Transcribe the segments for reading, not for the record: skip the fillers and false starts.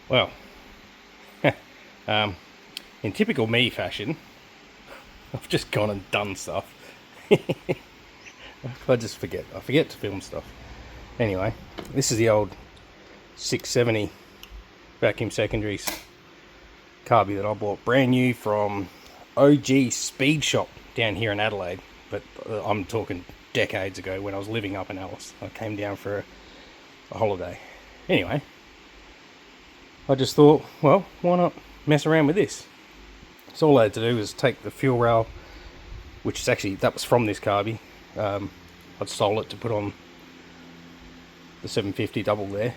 Well, in typical me fashion, I've just gone and done stuff. I forget to film stuff. Anyway, this is the old 670 vacuum secondaries carby that I bought brand new from OG Speed Shop down here in Adelaide. But I'm talking decades ago when I was living up in Alice. I came down for a holiday. Anyway, I just thought, well, why not mess around with this? So all I had to do was take the fuel rail, which is actually, that was from this carby. I'd stole it to put on the 750 double there,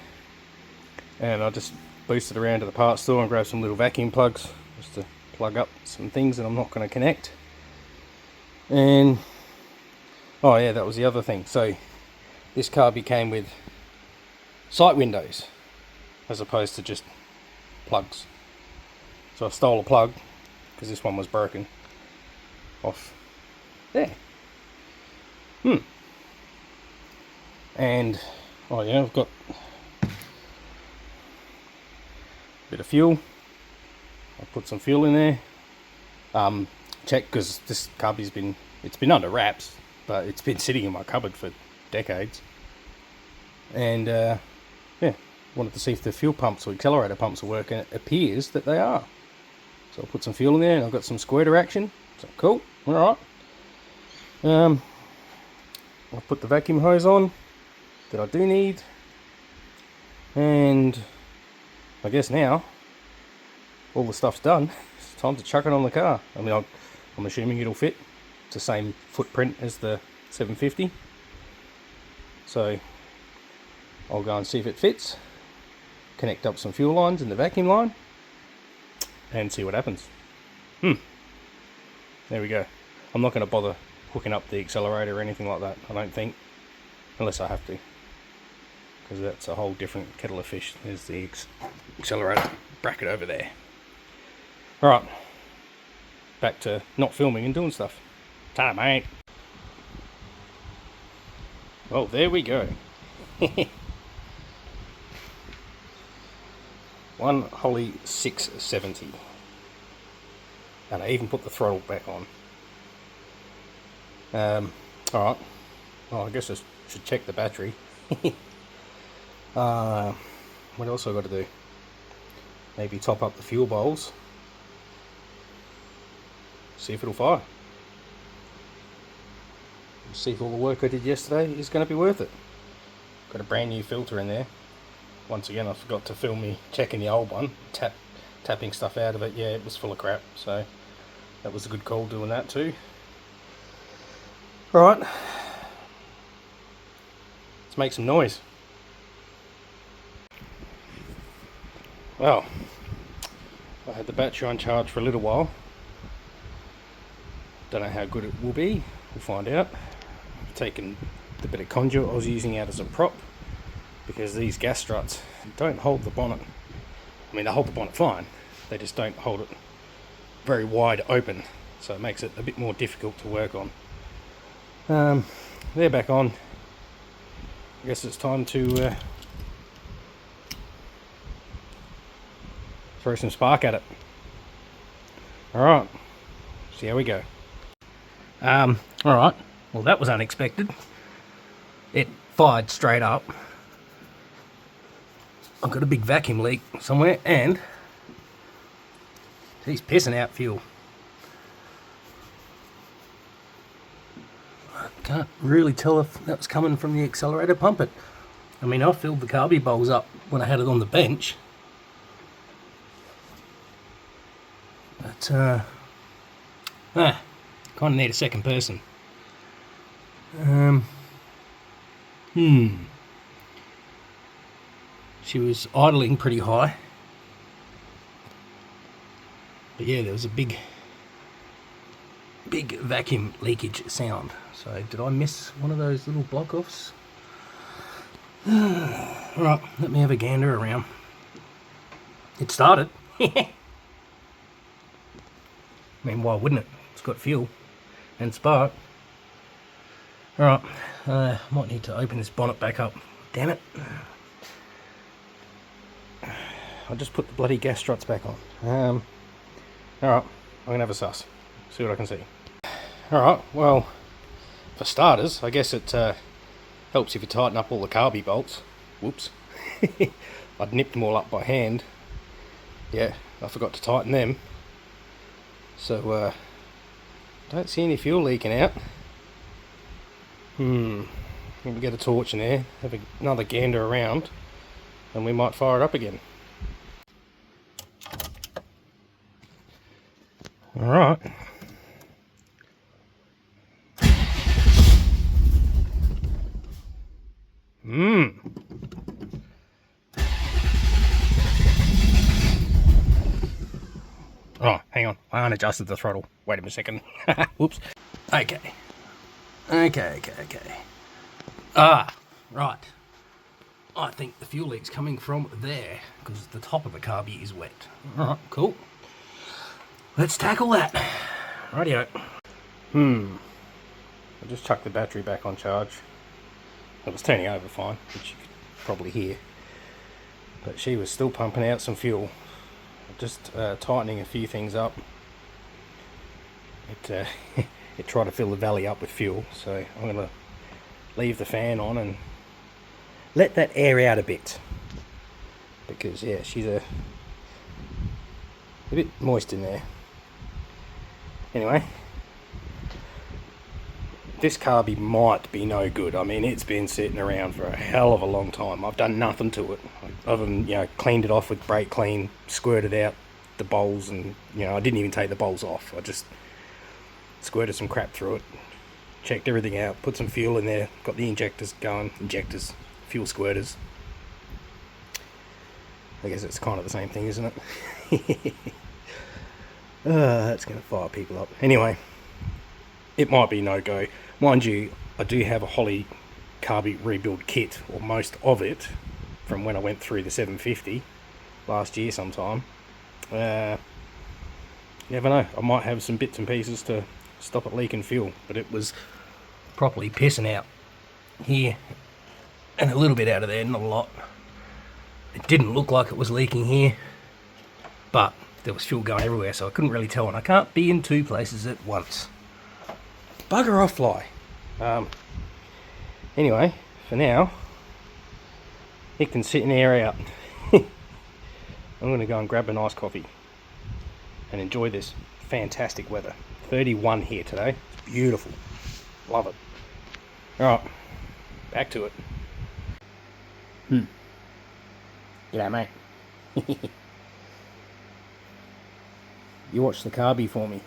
and I just boosted around to the parts store and grabbed some little vacuum plugs just to plug up some things that I'm not going to connect. And oh yeah, that was the other thing. So this carby came with sight windows as opposed to just plugs. So I stole a plug because this one was broken off there. And oh yeah, I've got a bit of fuel. I put some fuel in there. Check, because this carby's been under wraps, but it's been sitting in my cupboard for decades. And yeah, wanted to see if the fuel pumps or accelerator pumps are working. It appears that they are. So I'll put some fuel in there, and I've got some squirter action. So cool. All right. I'll put the vacuum hose on that I do need, and I guess now all the stuff's done. It's time to chuck it on the car. I mean, I'm assuming it'll fit. It's the same footprint as the 750, so I'll go and see if it fits, connect up some fuel lines in the vacuum line, and see what happens. There we go. I'm not going to bother hooking up the accelerator or anything like that, I don't think, unless I have to, because that's a whole different kettle of fish. There's the accelerator bracket over there. Alright, back to not filming and doing stuff. Ta, mate. Well, there we go. One Holley 670, and I even put the throttle back on. Alright, well, I guess I should check the battery. What else I got to do? Maybe top up the fuel bowls, see if it'll fire. See if all the work I did yesterday is going to be worth it. Got a brand new filter in there. Once again, I forgot to film me checking the old one, tapping stuff out of it. Yeah, it was full of crap, so that was a good call doing that too. Alright, let's make some noise. Well, I had the battery on charge for a little while. Don't know how good it will be, we'll find out. I've taken the bit of conduit I was using out as a prop, because these gas struts don't hold the bonnet. I mean, they hold the bonnet fine, they just don't hold it very wide open, so it makes it a bit more difficult to work on. They're back on. I guess it's time to throw some spark at it. Alright, see how we go. Alright, well, that was unexpected. It fired straight up. I've got a big vacuum leak somewhere, and he's pissing out fuel. Can't really tell if that was coming from the accelerator pump. I mean, I filled the carby bowls up when I had it on the bench, but kind of need a second person. She was idling pretty high, but yeah, there was a big vacuum leakage sound. So did I miss one of those little block offs? Alright, let me have a gander around. It started. I mean, why wouldn't it? It's got fuel and spark. Alright, might need to open this bonnet back up. Damn it. I just put the bloody gas struts back on. Alright, I'm going to have a suss. See what I can see. Alright, well, for starters, I guess it helps if you tighten up all the carby bolts. Whoops. I'd nipped them all up by hand. Yeah, I forgot to tighten them. So, don't see any fuel leaking out. Let me get a torch in there, have another gander around, and we might fire it up again. Alright. Oh, hang on. I unadjusted the throttle. Wait a second. Whoops. Okay. Ah, right. I think the fuel leak's coming from there, because the top of the carby is wet. Alright, cool. Let's tackle that. Rightio. I just chucked the battery back on charge. It was turning over fine, which you could probably hear. But she was still pumping out some fuel. Just tightening a few things up. It tried to fill the valley up with fuel, so I'm going to leave the fan on and let that air out a bit. Because, yeah, she's a bit moist in there. Anyway, this carby might be no good. I mean, it's been sitting around for a hell of a long time. I've done nothing to it other than, you know, cleaned it off with brake clean, squirted out the bowls, and, you know, I didn't even take the bowls off. I just squirted some crap through it, checked everything out, put some fuel in there, got the injectors going. Injectors, fuel squirters. I guess it's kind of the same thing, isn't it? That's going to fire people up. Anyway, it might be no go. Mind you, I do have a Holley carby rebuild kit, or most of it, from when I went through the 750 last year sometime. You never know, I might have some bits and pieces to stop it leaking fuel, but it was properly pissing out here and a little bit out of there, not a lot. It didn't look like it was leaking here, but there was fuel going everywhere, so I couldn't really tell, and I can't be in two places at once. Bugger off, fly. Anyway, for now, it can sit in the air out. I'm going to go and grab a nice coffee and enjoy this fantastic weather. 31 here today. It's beautiful. Love it. Alright, back to it. G'day, mate. You watch the carby for me.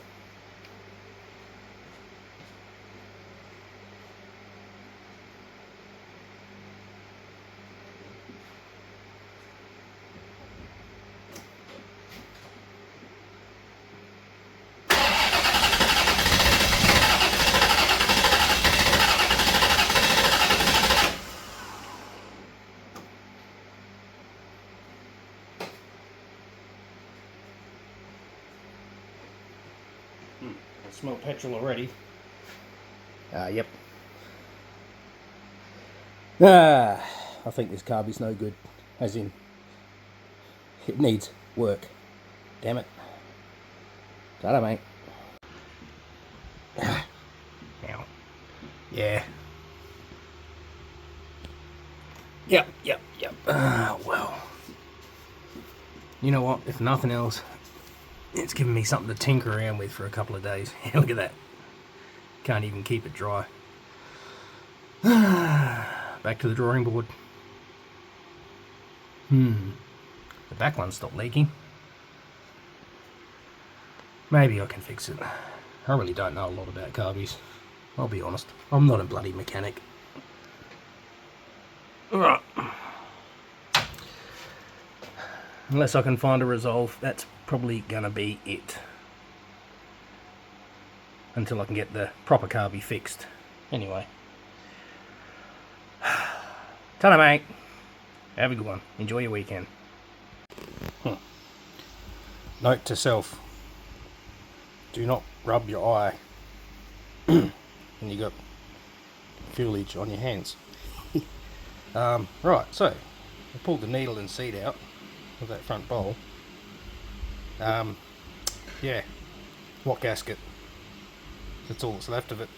I smell petrol already. Yep. I think this carby's no good. As in, it needs work. Damn it. Ta-da, mate. Now. Yeah. Yep. Well. You know what? If nothing else, it's given me something to tinker around with for a couple of days. Look at that. Can't even keep it dry. Back to the drawing board. The back one stopped leaking. Maybe I can fix it. I really don't know a lot about carbies. I'll be honest. I'm not a bloody mechanic. Alright. Unless I can find a resolve, that's probably gonna be it. Until I can get the proper carby fixed. Anyway. Ta-da, mate. Have a good one. Enjoy your weekend. Note to self. Do not rub your eye when you got fuelage on your hands. Right, so I pulled the needle and seat out. of that front bowl. Yeah, what gasket? That's all that's left of it.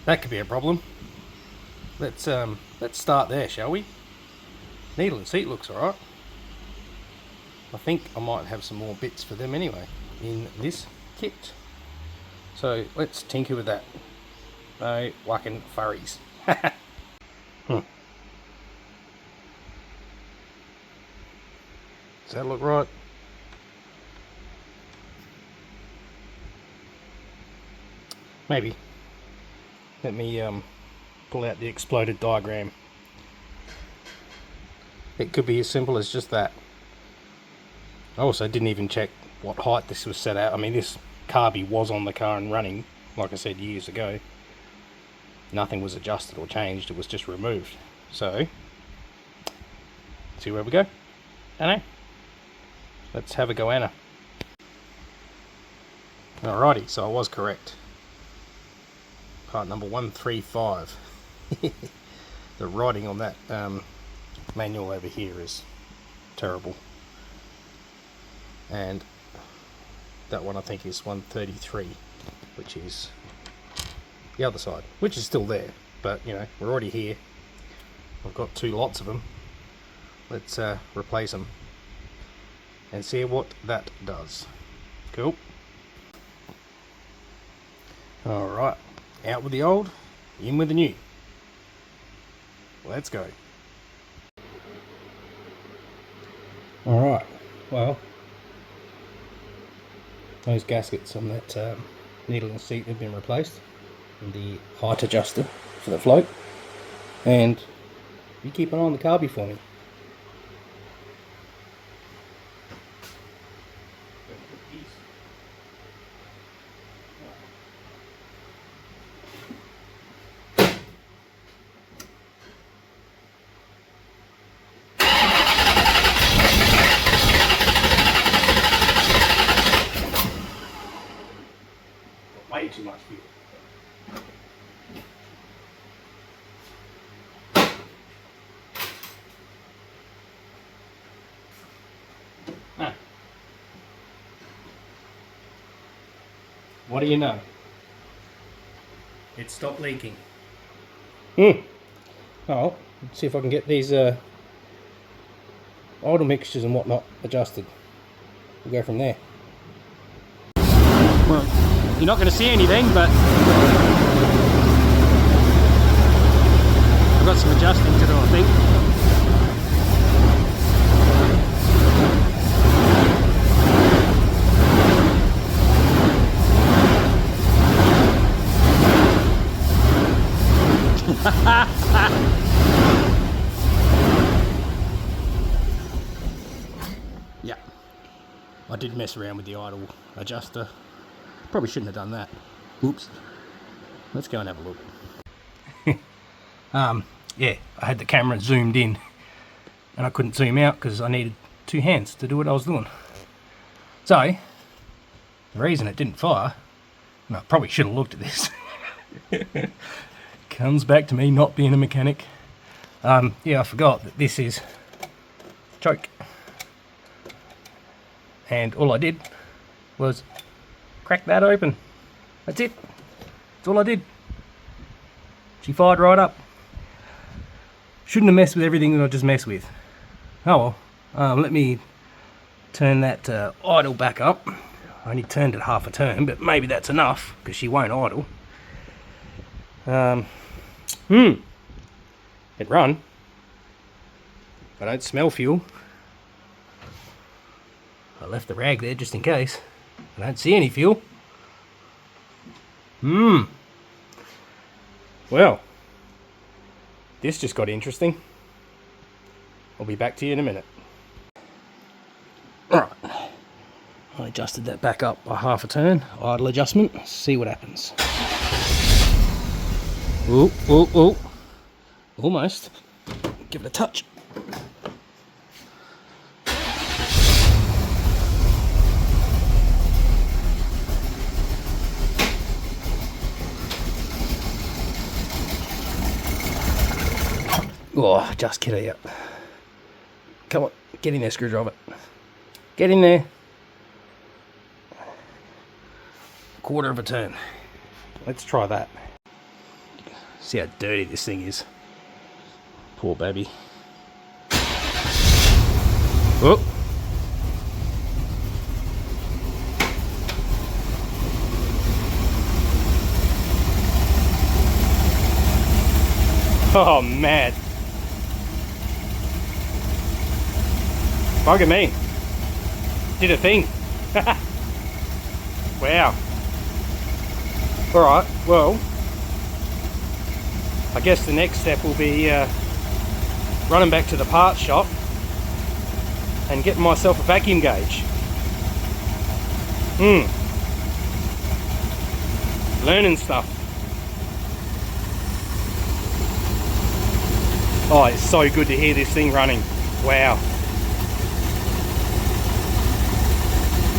That could be a problem. Let's start there, shall we? Needle and seat looks alright. I think I might have some more bits for them anyway in this kit. So let's tinker with that. No whacking furries. Does that look right? Maybe. Let me pull out the exploded diagram. It could be as simple as just that. I also didn't even check what height this was set at. I mean, this carby was on the car and running, like I said, years ago. Nothing was adjusted or changed, it was just removed. So, see where we go? Anna? Let's have a go, Anna. Alrighty, so I was correct. Part number 135. The writing on that manual over here is terrible. And that one I think is 133, which is the other side, which is still there, but you know, we're already here. I've got 2 lots of them. Let's replace them and see what that does. Cool. Alright, out with the old, in with the new. Let's go. Alright, well, those gaskets on that needle and seat have been replaced, and the height adjuster for the float, and you keep an eye on the carby for me. Way too much fuel. What do you know? It stopped leaking. Oh, let's see if I can get these idle mixtures and whatnot adjusted. We'll go from there. Well, you're not going to see anything, but I've got some adjusting to do, I think. Yeah, I did mess around with the idle adjuster. Probably shouldn't have done that. Oops. Let's go and have a look. Yeah, I had the camera zoomed in and I couldn't zoom out because I needed 2 hands to do what I was doing. So, the reason it didn't fire, and I probably should have looked at this, comes back to me not being a mechanic. Yeah, I forgot that this is choke. And all I did was crack that open. That's it. That's all I did. She fired right up. Shouldn't have messed with everything that I just messed with. Oh well. Let me turn that idle back up. I only turned it half a turn, but maybe that's enough because she won't idle. It run. I don't smell fuel. I left the rag there just in case. I don't see any fuel. Well, this just got interesting. I'll be back to you in a minute. Alright, I adjusted that back up by half a turn, idle adjustment, see what happens. Oh, almost. Give it a touch. Oh, just get it out. Come on, get in there, screwdriver. Get in there. Quarter of a turn. Let's try that. See how dirty this thing is. Poor baby. Oh. Oh man. Bugger me. Did a thing. Wow. Alright, well, I guess the next step will be running back to the parts shop and getting myself a vacuum gauge. Learning stuff. Oh, it's so good to hear this thing running. Wow.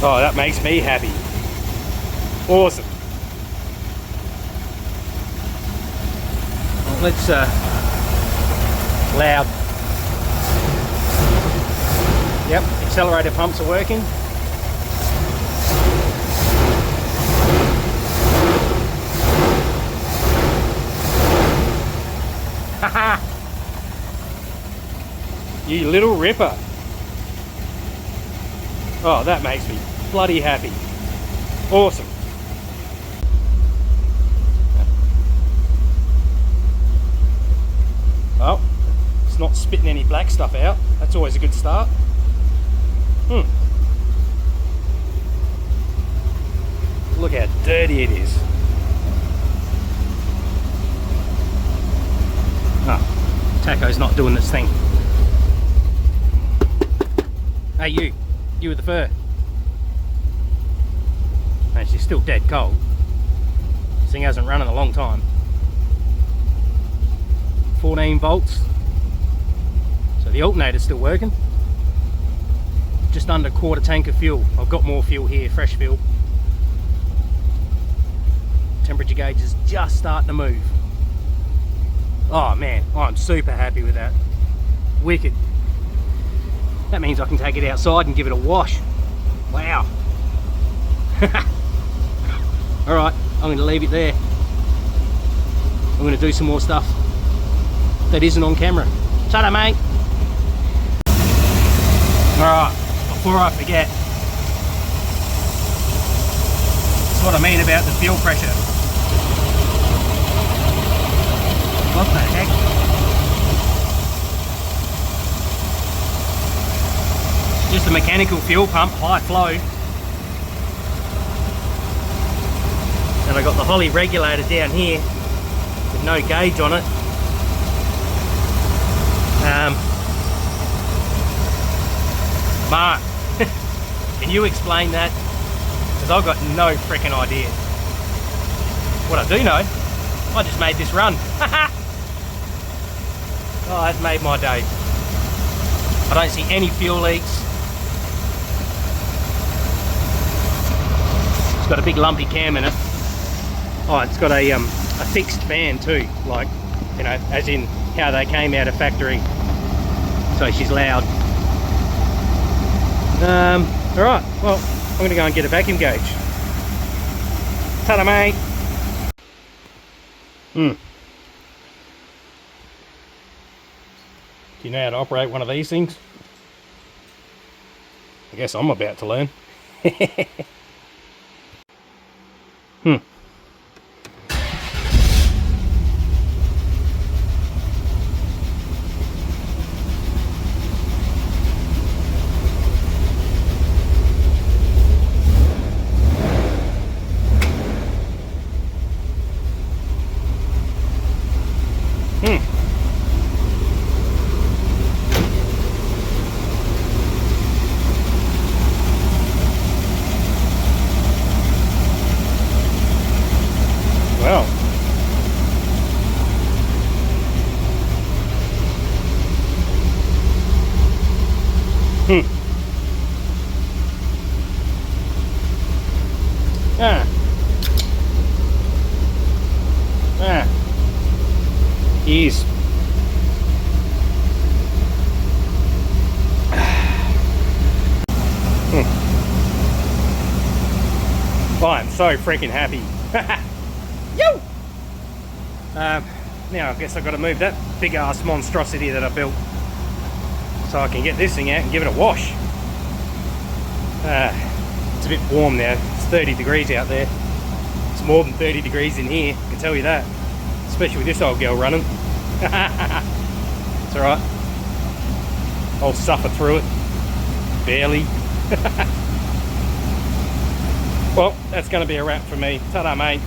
Oh, that makes me happy. Awesome. Let's loud. Yep, accelerator pumps are working. Haha. You little ripper. Oh, that makes me bloody happy. Awesome. Well, it's not spitting any black stuff out. That's always a good start. Look how dirty it is. Oh, Taco's not doing this thing. Hey you with the fur. Man, she's still dead cold. This thing hasn't run in a long time. 14 volts. So the alternator's still working. Just under a quarter tank of fuel. I've got more fuel here, fresh fuel. Temperature gauge is just starting to move. Oh man, I'm super happy with that. Wicked. That means I can take it outside and give it a wash. Wow. Alright, I'm going to leave it there. I'm going to do some more stuff that isn't on camera. Ta-da, mate. Alright, before I forget, that's what I mean about the fuel pressure. What the heck? Just a mechanical fuel pump, high flow. And I got the Holley regulator down here with no gauge on it. Mark, can you explain that? Because I've got no freaking idea. What I do know, I just made this run. Oh, that's made my day. I don't see any fuel leaks. It's got a big lumpy cam in it. Oh, it's got a fixed fan too, like, you know, as in how they came out of factory. So she's loud. Alright, well, I'm going to go and get a vacuum gauge. Ta-da, mate! Do you know how to operate one of these things? I guess I'm about to learn. Well, Ease. I'm so freaking happy. Yo! Now I guess I've got to move that big ass monstrosity that I built so I can get this thing out and give it a wash. It's a bit warm now. It's 30 degrees out there. It's more than 30 degrees in here, I can tell you that. Especially with this old girl running. It's alright. I'll suffer through it. Barely. Well, that's going to be a wrap for me. Ta-da, mate.